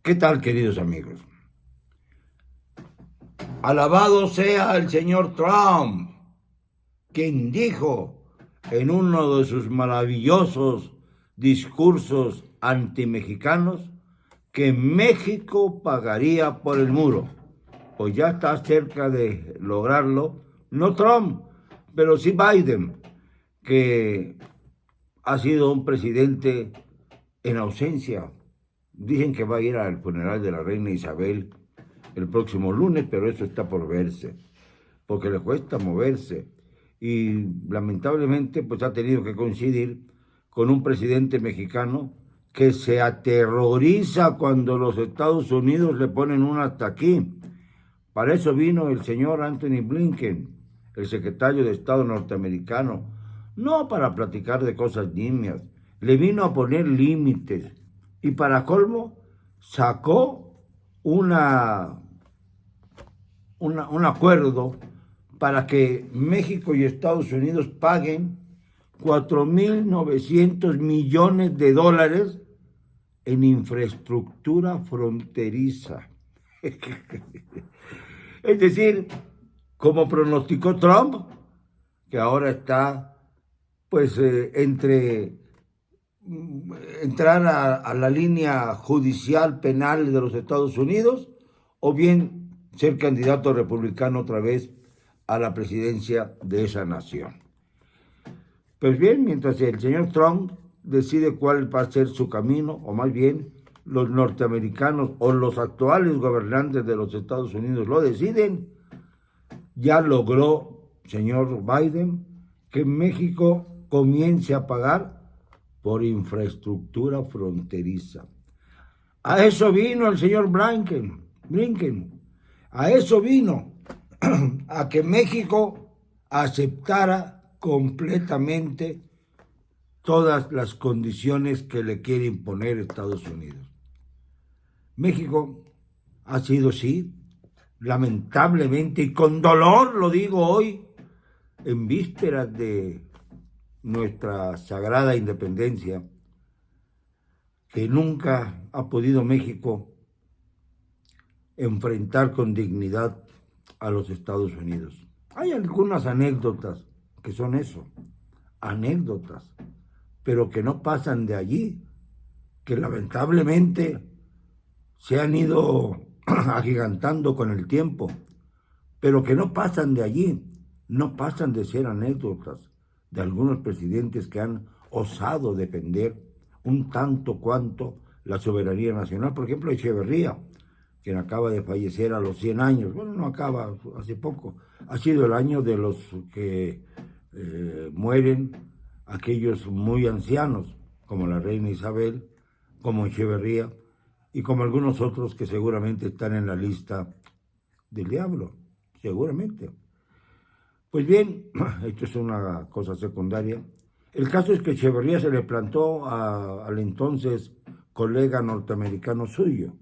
¿Qué tal, queridos amigos? Alabado sea el señor Trump, quien dijo en uno de sus maravillosos discursos antimexicanos que México pagaría por el muro. Pues ya está cerca de lograrlo, no Trump, pero sí Biden, que ha sido un presidente en ausencia. Dicen que va a ir al funeral de la reina Isabel el próximo lunes, pero eso está por verse, porque le cuesta moverse. Y lamentablemente pues ha tenido que coincidir con un presidente mexicano que se aterroriza cuando los Estados Unidos le ponen un hasta aquí. Para eso vino el señor Anthony Blinken, el secretario de Estado norteamericano, no para platicar de cosas nimias, le vino a poner límites. Y para colmo, sacó un acuerdo para que México y Estados Unidos paguen 4.900 millones de dólares en infraestructura fronteriza. Es decir, como pronosticó Trump, que ahora está pues entre entrar a la línea judicial penal de los Estados Unidos o bien ser candidato republicano otra vez a la presidencia de esa nación. Pues bien, mientras el señor Trump decide cuál va a ser su camino, o más bien los norteamericanos o los actuales gobernantes de los Estados Unidos lo deciden, ya logró, señor Biden, que México comience a pagar por infraestructura fronteriza. A eso vino el señor Blinken, a eso vino, a que México aceptara completamente todas las condiciones que le quiere imponer Estados Unidos. México ha sido, sí, lamentablemente y con dolor, lo digo hoy, en vísperas de nuestra sagrada independencia, que nunca ha podido México enfrentar con dignidad a los Estados Unidos. Hay algunas anécdotas que son eso, anécdotas, pero que no pasan de allí, que lamentablemente se han ido agigantando con el tiempo, pero que no pasan de allí, no pasan de ser anécdotas de algunos presidentes que han osado defender un tanto cuanto la soberanía nacional. Por ejemplo, Echeverría, quien acaba de fallecer a los 100 años. Bueno, no acaba, hace poco. Ha sido el año de los que mueren aquellos muy ancianos, como la reina Isabel, como Echeverría, y como algunos otros que seguramente están en la lista del diablo, seguramente. Pues bien, esto es una cosa secundaria. El caso es que Echeverría se le plantó al entonces colega norteamericano suyo,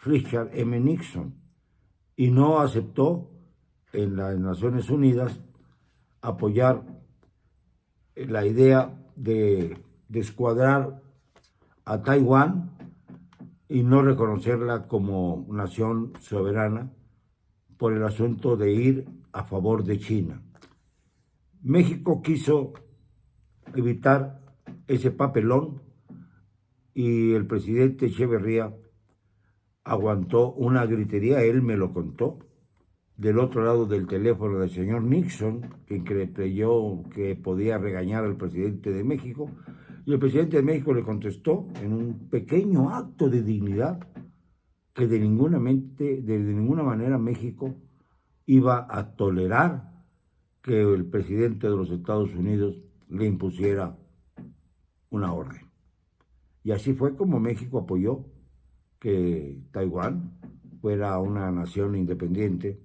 Richard M. Nixon, y no aceptó en las Naciones Unidas apoyar la idea de descuadrar a Taiwán y no reconocerla como nación soberana por el asunto de ir a favor de China. México quiso evitar ese papelón y el presidente Echeverría aguantó una gritería, él me lo contó, del otro lado del teléfono del señor Nixon, que creyó que podía regañar al presidente de México, y el presidente de México le contestó en un pequeño acto de dignidad que de ninguna manera México iba a tolerar que el presidente de los Estados Unidos le impusiera una orden. Y así fue como México apoyó que Taiwán fuera una nación independiente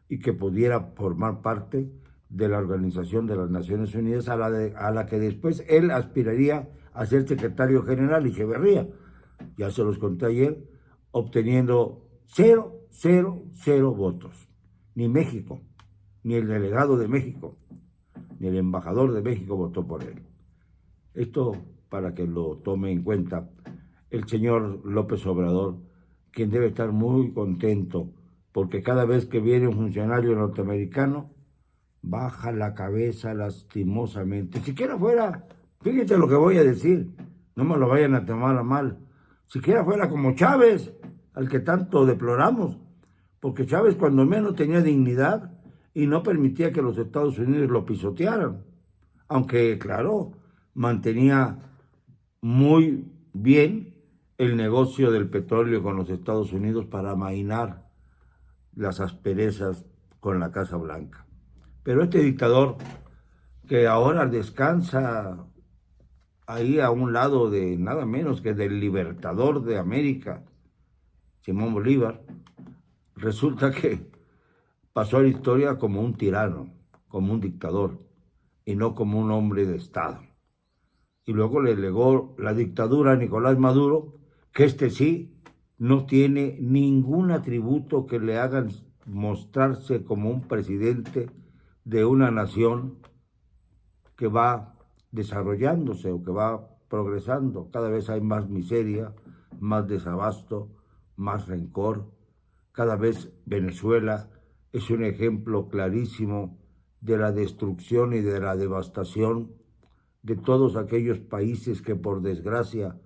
y que pudiera formar parte de la Organización de las Naciones Unidas, a la que después él aspiraría a ser secretario general, Echeverría. Ya se los conté ayer, obteniendo 0 votos. Ni México, ni el delegado de México, ni el embajador de México votó por él. Esto para que lo tome en cuenta el señor López Obrador, quien debe estar muy contento, porque cada vez que viene un funcionario norteamericano, baja la cabeza lastimosamente. Siquiera fuera, fíjate lo que voy a decir, no me lo vayan a tomar a mal, siquiera fuera como Chávez, al que tanto deploramos, porque Chávez cuando menos tenía dignidad y no permitía que los Estados Unidos lo pisotearan, aunque claro, mantenía muy bien el negocio del petróleo con los Estados Unidos para amainar las asperezas con la Casa Blanca. Pero este dictador que ahora descansa ahí a un lado de nada menos que del libertador de América, Simón Bolívar, resulta que pasó a la historia como un tirano, como un dictador, y no como un hombre de Estado. Y luego le legó la dictadura a Nicolás Maduro, que este sí no tiene ningún atributo que le hagan mostrarse como un presidente de una nación que va desarrollándose o que va progresando. Cada vez hay más miseria, más desabasto, más rencor. Cada vez Venezuela es un ejemplo clarísimo de la destrucción y de la devastación de todos aquellos países que por desgracia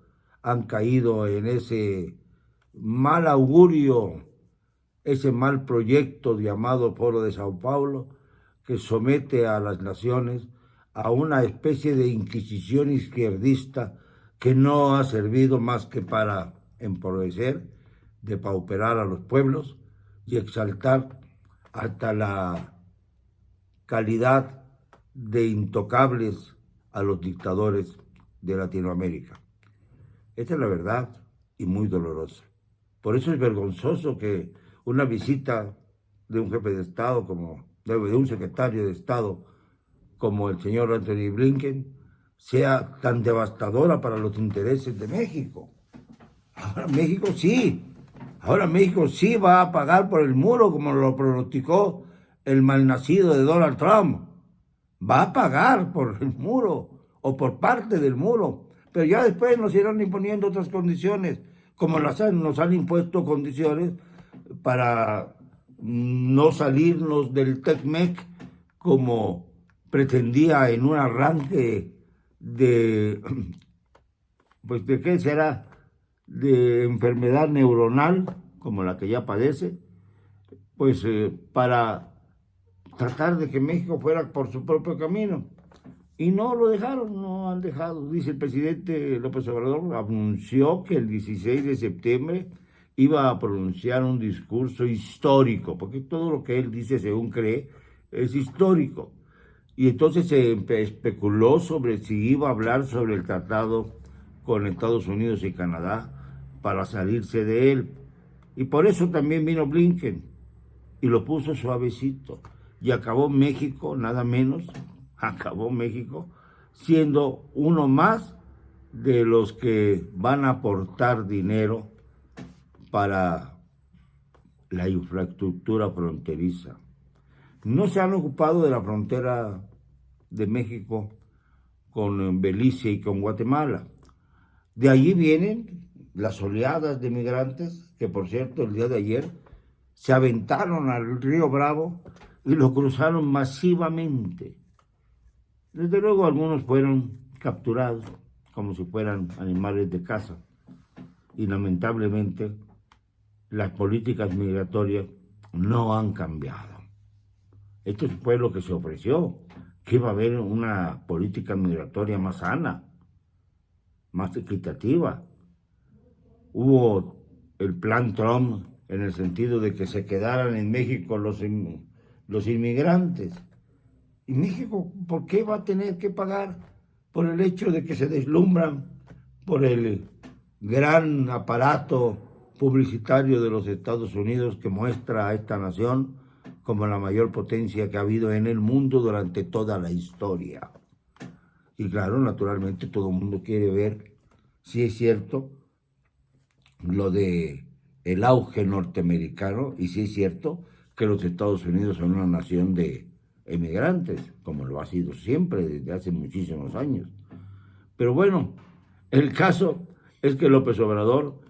han caído en ese mal augurio, ese mal proyecto llamado Foro de Sao Paulo, que somete a las naciones a una especie de inquisición izquierdista que no ha servido más que para empobrecer, depauperar a los pueblos y exaltar hasta la calidad de intocables a los dictadores de Latinoamérica. Esta es la verdad y muy dolorosa. Por eso es vergonzoso que una visita de un jefe de Estado, de un secretario de Estado como el señor Anthony Blinken, sea tan devastadora para los intereses de México. Ahora México sí va a pagar por el muro como lo pronosticó el malnacido de Donald Trump. Va a pagar por el muro o por parte del muro, pero ya después nos irán imponiendo otras condiciones, como nos han impuesto condiciones para no salirnos del TECMEC como pretendía en un arranque pues de qué será, de enfermedad neuronal, como la que ya padece, pues para tratar de que México fuera por su propio camino. Y no lo dejaron, no han dejado. Dice el presidente López Obrador, anunció que el 16 de septiembre iba a pronunciar un discurso histórico, porque todo lo que él dice, según cree, es histórico. Y entonces se especuló sobre si iba a hablar sobre el tratado con Estados Unidos y Canadá para salirse de él. Y por eso también vino Blinken y lo puso suavecito. Y acabó México, nada menos, acabó México siendo uno más de los que van a aportar dinero para la infraestructura fronteriza. No se han ocupado de la frontera de México con Belice y con Guatemala. De allí vienen las oleadas de migrantes que, por cierto, el día de ayer se aventaron al río Bravo y lo cruzaron masivamente. Desde luego algunos fueron capturados como si fueran animales de caza y lamentablemente las políticas migratorias no han cambiado. Esto fue lo que se ofreció, que iba a haber una política migratoria más sana, más equitativa. Hubo el plan Trump en el sentido de que se quedaran en México los inmigrantes. ¿Y México por qué va a tener que pagar por el hecho de que se deslumbran por el gran aparato publicitario de los Estados Unidos que muestra a esta nación como la mayor potencia que ha habido en el mundo durante toda la historia? Y claro, naturalmente todo el mundo quiere ver si es cierto lo de el auge norteamericano y si es cierto que los Estados Unidos son una nación de emigrantes, como lo ha sido siempre desde hace muchísimos años. Pero bueno, el caso es que López Obrador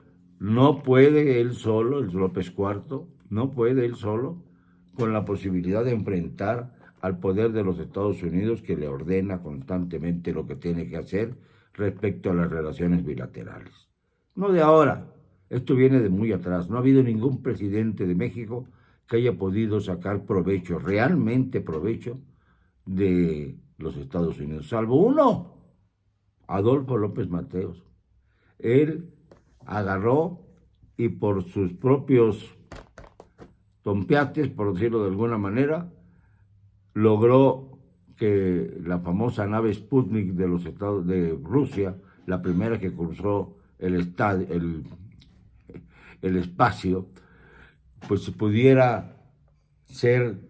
No puede él solo, el López Cuarto, no puede él solo con la posibilidad de enfrentar al poder de los Estados Unidos que le ordena constantemente lo que tiene que hacer respecto a las relaciones bilaterales. No de ahora, esto viene de muy atrás. No ha habido ningún presidente de México que haya podido sacar provecho, realmente provecho, de los Estados Unidos, salvo uno, Adolfo López Mateos. Él agarró y por sus propios tompiates, por decirlo de alguna manera, logró que la famosa nave Sputnik de los Estados de Rusia, la primera que cruzó el espacio, pues pudiera ser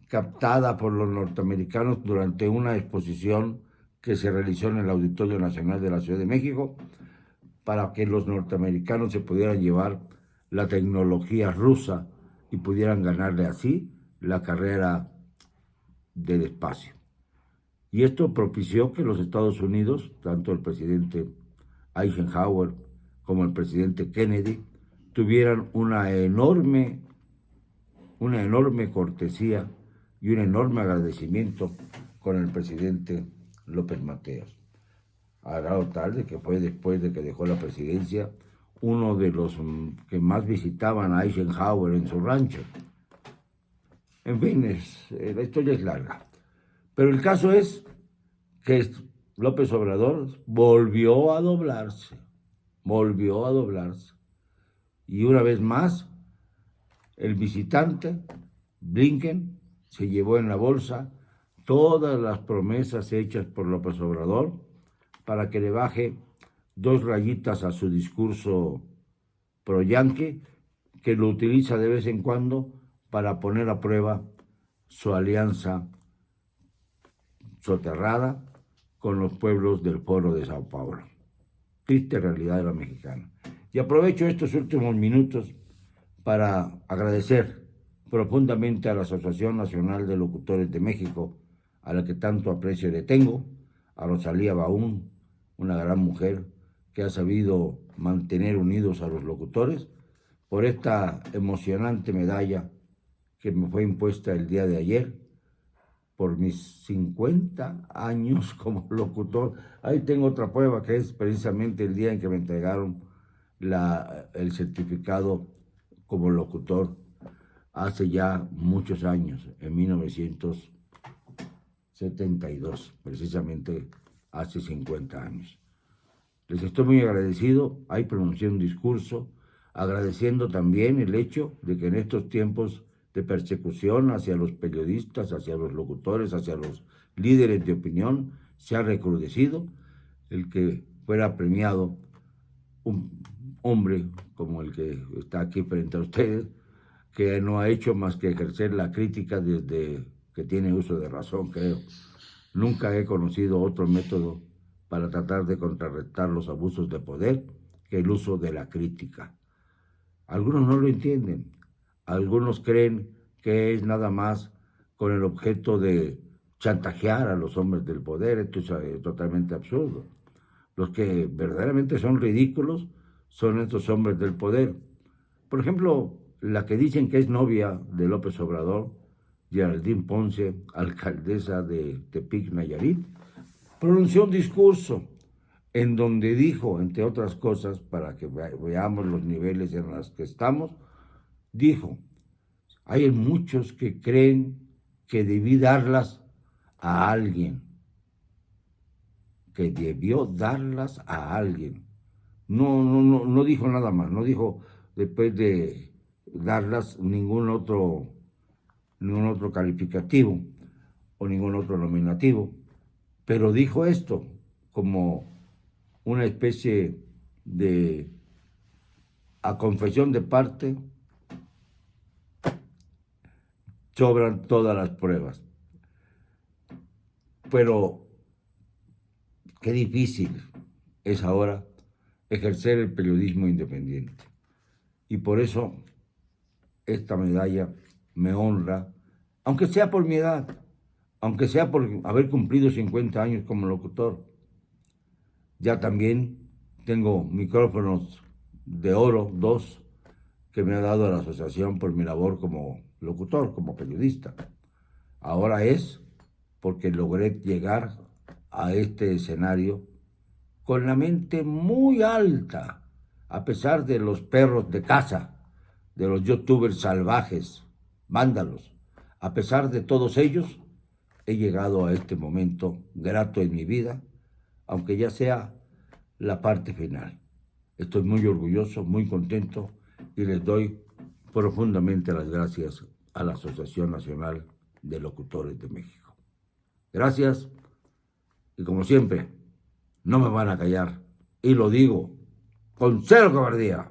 captada por los norteamericanos durante una exposición que se realizó en el Auditorio Nacional de la Ciudad de México, para que los norteamericanos se pudieran llevar la tecnología rusa y pudieran ganarle así la carrera del espacio. Y esto propició que los Estados Unidos, tanto el presidente Eisenhower como el presidente Kennedy, tuvieran una enorme cortesía y un enorme agradecimiento con el presidente López Mateos. A grado tal de que fue después de que dejó la presidencia uno de los que más visitaban a Eisenhower en su rancho. En fin, la historia es larga. Pero el caso es que López Obrador volvió a doblarse. Y una vez más, el visitante, Blinken, se llevó en la bolsa todas las promesas hechas por López Obrador para que le baje 2 rayitas a su discurso pro-yanqui, que lo utiliza de vez en cuando para poner a prueba su alianza soterrada con los pueblos del Foro de Sao Paulo. Triste realidad de la mexicana. Y aprovecho estos últimos minutos para agradecer profundamente a la Asociación Nacional de Locutores de México, a la que tanto aprecio le tengo, a Rosalía Baún, una gran mujer que ha sabido mantener unidos a los locutores, por esta emocionante medalla que me fue impuesta el día de ayer por mis 50 años como locutor. Ahí tengo otra prueba, que es precisamente el día en que me entregaron el certificado como locutor, hace ya muchos años, en 1972, precisamente hace 50 años. Les estoy muy agradecido. Ahí pronuncié un discurso agradeciendo también el hecho de que en estos tiempos de persecución hacia los periodistas, hacia los locutores, hacia los líderes de opinión, se ha recrudecido el que fuera premiado un hombre como el que está aquí frente a ustedes, que no ha hecho más que ejercer la crítica desde que tiene uso de razón, creo. Nunca he conocido otro método para tratar de contrarrestar los abusos de poder que el uso de la crítica. Algunos no lo entienden, algunos creen que es nada más con el objeto de chantajear a los hombres del poder. Esto es totalmente absurdo. Los que verdaderamente son ridículos son estos hombres del poder. Por ejemplo, la que dicen que es novia de López Obrador, Geraldine Ponce, alcaldesa de Tepic, Nayarit, pronunció un discurso en donde dijo, entre otras cosas, para que veamos los niveles en los que estamos, dijo: hay muchos que creen que debí darlas a alguien, que debió darlas a alguien. No dijo nada más, no dijo después de darlas ningún otro calificativo o ningún otro nominativo, pero dijo esto como una especie de a confesión de parte: sobran todas las pruebas. Pero qué difícil es ahora ejercer el periodismo independiente. Y por eso esta medalla me honra, aunque sea por mi edad, aunque sea por haber cumplido 50 años como locutor. Ya también tengo micrófonos de oro, dos, que me ha dado la asociación por mi labor como locutor, como periodista. Ahora es porque logré llegar a este escenario con la mente muy alta, a pesar de los perros de caza, de los youtubers salvajes, vándalos. A pesar de todos ellos, he llegado a este momento grato en mi vida, aunque ya sea la parte final. Estoy muy orgulloso, muy contento y les doy profundamente las gracias a la Asociación Nacional de Locutores de México. Gracias y como siempre, no me van a callar y lo digo con cero cobardía.